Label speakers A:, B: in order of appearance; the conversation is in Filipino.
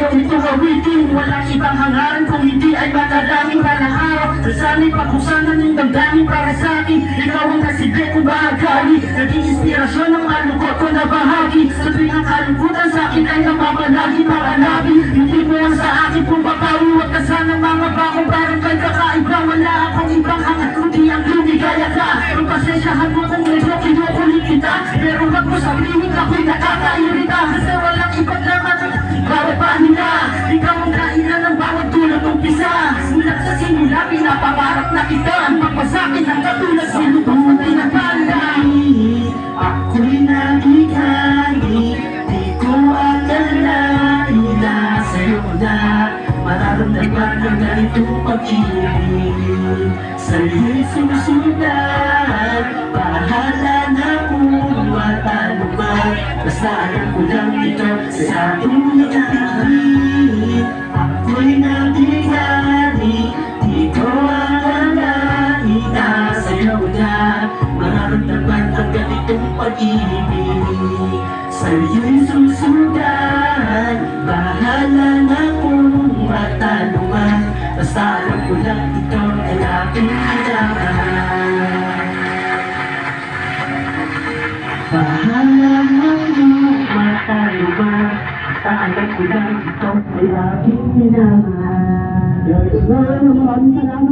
A: sa'yo ito awitin. Walang ibang hangaran kung hindi ay mataraming balang araw. Nasanay pagkusanan yung damdamin para sa'kin. Ikaw ang nasigay kong bahagani, naging inspirasyon ng malungkot ko na bahagi. Sa tuwing kalungkutan sa'kin ay namamalagi para labi. Hindi mo ang sa akin kung babawi. Huwag ka sana mga bakong parang kay kakaiba. Wala akong ibang hangat kundi ang lumigaya ka. Ang pasensyahan mo kung medyo kinukulit kita, pero wag mo sabihin ako'y nakakairita. Kasi walang ibang naman bawat pahinga. Ikaw ang kainan ng bawat tulad ng pisa. Mulat sa simula, pinapangarap na kita. Ang magpasakin ang katulad sa lubang ng tinapalay. Ako'y nagigani, di ko akalain na sa'yo na mararamdaman ng ganitong pag-ibig. Sa'yo'y sumusundan, bahala na kung matalo ba. Basta alam ko lang ito sa ating nagiging. Ako'y nabigani, di ko akalain na sa'yo na mararamdaman ang ganitong pag-ibig. Sa'yo'y susundan, bahala na kung matalo man. Basta alam ko lang ito ay aking kailangan. Bahala na kung matalo man. Basta alam ko lang ito ay aking kailangan. Maraming salamat.